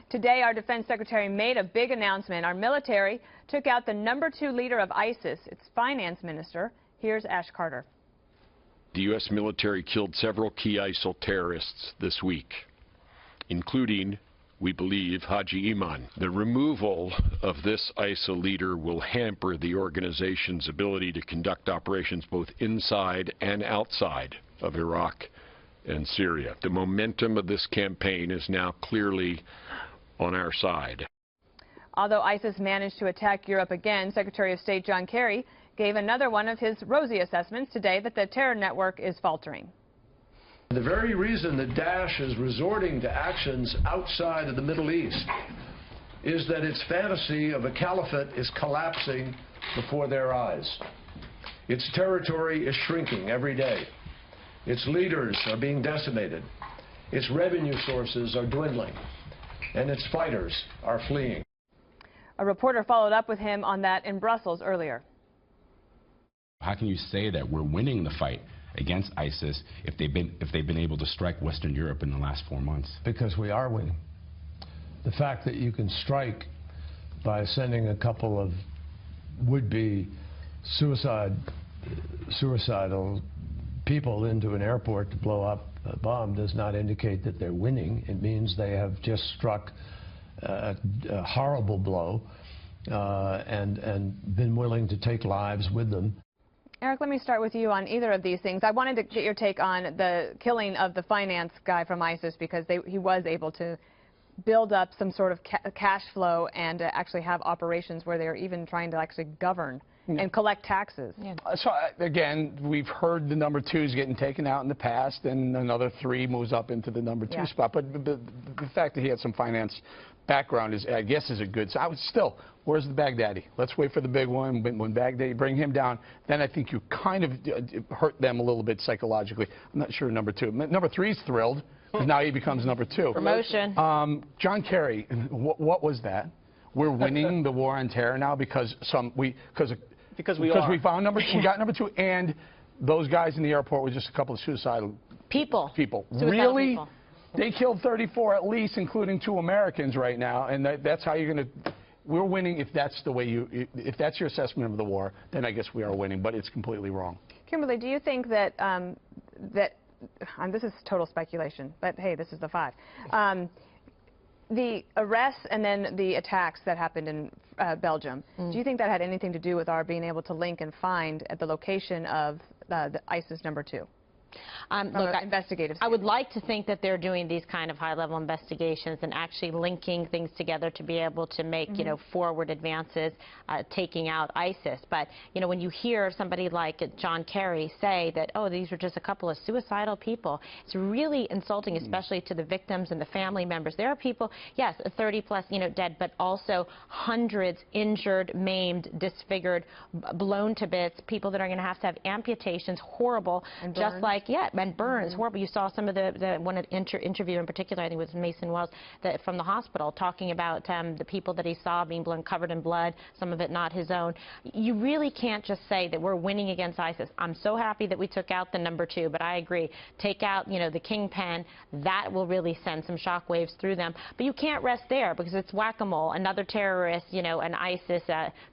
Today, our defense secretary made a big announcement. Our military took out the #2 leader of ISIS, its finance minister. Here's Ash Carter. The U.S. military killed several key ISIL terrorists this week, including, we believe, Haji Iman. The removal of this ISIL leader will hamper the organization's ability to conduct operations both inside and outside of Iraq and Syria. The momentum of this campaign is now clearly on our side. Although ISIS managed to attack Europe again, Secretary of State John Kerry gave another one of his rosy assessments today that the terror network is faltering. The very reason that Daesh is resorting to actions outside of the Middle East is that its fantasy of a caliphate is collapsing before their eyes. Its territory is shrinking every day. Its leaders are being decimated. Its revenue sources are dwindling. And its fighters are fleeing. A reporter followed up with him on that in Brussels earlier. How can you say that we're winning the fight against ISIS if they've been able to strike Western Europe in the last 4 months? Because we are winning. The fact that you can strike by sending a couple of would-be suicidal people into an airport to blow up a bomb does not indicate that they're winning. It means they have just struck a horrible blow and been willing to take lives with them. Eric, let me start with you on either of these things. I wanted to get your take on the killing of the finance guy from ISIS because he was able to build up some sort of cash flow and actually have operations where they are even trying to actually govern and collect taxes. Yeah. So, again, we've heard the #2s getting taken out in the past, and another 3 moves up into the #2 spot. But the fact that he had some finance background is, I guess, is a good. So I would still, where's the Baghdadi? Let's wait for the big one. When Baghdadi, bring him down, then I think you kind of hurt them a little bit psychologically. I'm not sure '2. #3's thrilled, because now he becomes #2. Promotion. John Kerry, what was that? We're winning the war on terror now because we found we got #2, and those guys in the airport were just a couple of suicidal people. Really? People. They killed 34 at least, including 2 Americans right now, and that's how you're going to. We're winning if that's the way if that's your assessment of the war, then I guess we are winning, but it's completely wrong. Kimberly, do you think that this is total speculation, but hey, this is the 5. The arrests and then the attacks that happened in Belgium, do you think that had anything to do with our being able to link and find at the location of the ISIS #2? Look, investigative I would like to think that they're doing these kind of high-level investigations and actually linking things together to be able to make, forward advances, taking out ISIS. But, when you hear somebody like John Kerry say that, oh, these are just a couple of suicidal people, it's really insulting, especially to the victims and the family members. There are people, yes, 30-plus, dead, but also hundreds injured, maimed, disfigured, blown to bits, people that are going to have amputations, horrible, and just like, and burns, horrible. You saw some of the one interview in particular, I think it was Mason Wells, from the hospital, talking about the people that he saw being blown, covered in blood, some of it not his own. You really can't just say that we're winning against ISIS. I'm so happy that we took out the #2, but I agree. Take out, the kingpin. That will really send some shockwaves through them. But you can't rest there because it's whack-a-mole. Another terrorist, an ISIS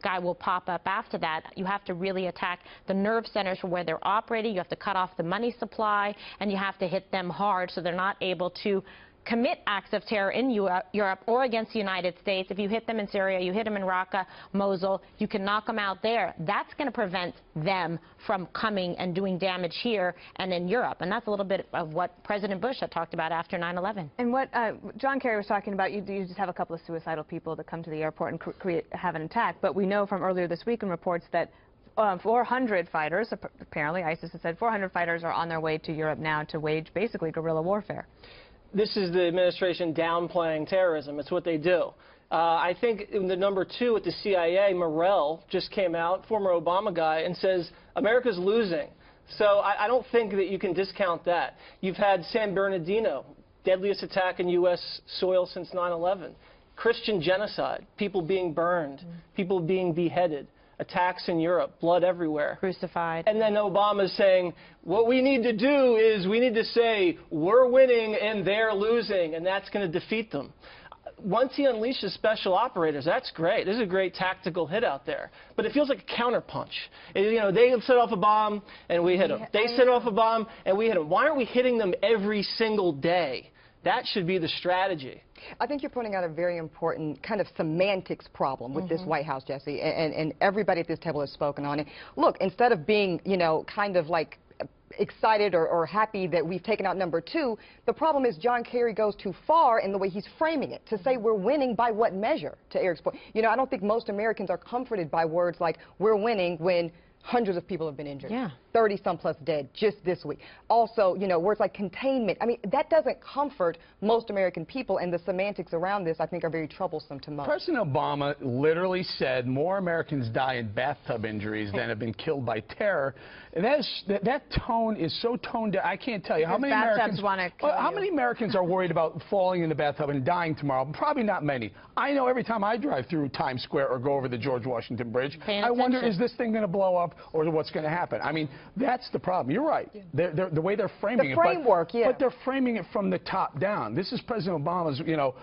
guy will pop up after that. You have to really attack the nerve centers for where they're operating. You have to cut off the money supply, and you have to hit them hard so they're not able to commit acts of terror in Europe or against the United States. If you hit them in Syria, you hit them in Raqqa, Mosul, you can knock them out there. That's going to prevent them from coming and doing damage here and in Europe. And that's a little bit of what President Bush had talked about after 9/11. And what John Kerry was talking about, you just have a couple of suicidal people that come to the airport and have an attack. But we know from earlier this week in reports that 400 fighters, apparently ISIS has said 400 fighters are on their way to Europe now to wage basically guerrilla warfare. This is the administration downplaying terrorism. It's what they do. I think in the #2 at the CIA, Morell, just came out, former Obama guy, and says America's losing. So I don't think that you can discount that. You've had San Bernardino, deadliest attack in U.S. soil since 9/11. Christian genocide, people being burned, people being beheaded. Attacks in Europe, blood everywhere. Crucified. And then Obama's saying, what we need to do is we need to say we're winning and they're losing, and that's going to defeat them. once he unleashes special operators, that's great. This is a great tactical hit out there. But it feels like a counterpunch. You know, they set off a bomb and we hit them. They set off a bomb and we hit them. Why aren't we hitting them every single day? That should be the strategy. I think you're pointing out a very important kind of semantics problem with this White House, Jesse, and everybody at this table has spoken on it. Look, instead of being, you know, kind of like excited or happy that we've taken out number 2, the problem is John Kerry goes too far in the way he's framing it, to say we're winning by what measure, to Eric's point. You know, I don't think most Americans are comforted by words like we're winning when hundreds of people have been injured. 30-some plus dead just this week. Also, you know, words like containment. I mean, that doesn't comfort most American people, and the semantics around this, I think, are very troublesome to most. President Obama literally said more Americans die in bathtub injuries than have been killed by terror. And that tone is so toned down. I can't tell you how many Americans how many Americans are worried about falling in the bathtub and dying tomorrow. Probably not many. I know every time I drive through Times Square or go over the George Washington Bridge, I wonder, is this thing going to blow up or what's going to happen? I mean, that's the problem. You're right. The way they're framing it. But they're framing it from the top down. This is President Obama's, you know,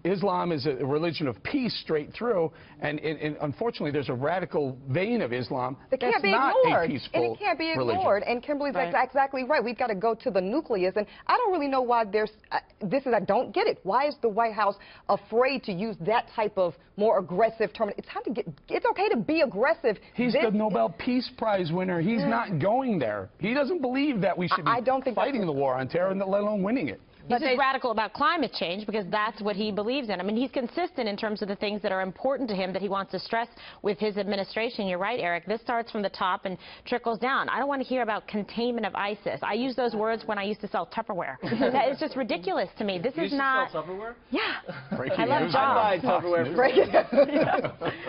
Islam is a religion of peace straight through, and unfortunately there's a radical vein of Islam that can't be ignored. And it can't be ignored. And Kimberly's exactly right. We've got to go to the nucleus, and I don't really know why there's I don't get it. Why is the White House afraid to use that type of more aggressive term? It's okay to be aggressive. He's the Nobel Peace Prize winner. He's not going there. He doesn't believe that we should be fighting the war on terror, let alone winning it. He's just radical about climate change because that's what he believes in. I mean, he's consistent in terms of the things that are important to him that he wants to stress with his administration. You're right, Eric. This starts from the top and trickles down. I don't want to hear about containment of ISIS. I use those words when I used to sell Tupperware. That is just ridiculous to me. This is not... Sell Tupperware? Yeah. I love jobs. I buy Tupperware.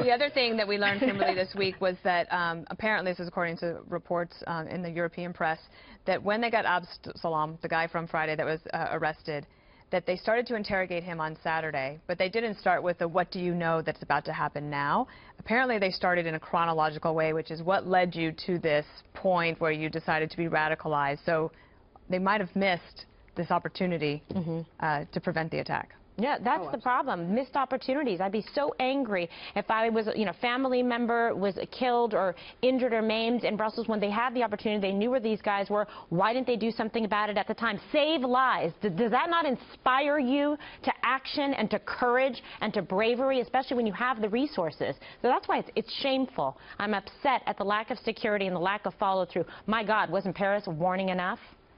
The other thing that we learned, Kimberly, this week was that apparently, this is according to reports in the European press, that when they got Absalam, the guy from Friday that was arrested, that they started to interrogate him on Saturday, but they didn't start with the what do you know that's about to happen now. Apparently they started in a chronological way, which is what led you to this point where you decided to be radicalized. So they might have missed this opportunity to prevent the attack. Yeah, that's the problem. Missed opportunities. I'd be so angry if I was, you know, family member was killed or injured or maimed in Brussels when they had the opportunity. They knew where these guys were. Why didn't they do something about it at the time? Save lives. Does that not inspire you to action and to courage and to bravery, especially when you have the resources? So that's why it's shameful. I'm upset at the lack of security and the lack of follow-through. My God, wasn't Paris warning enough?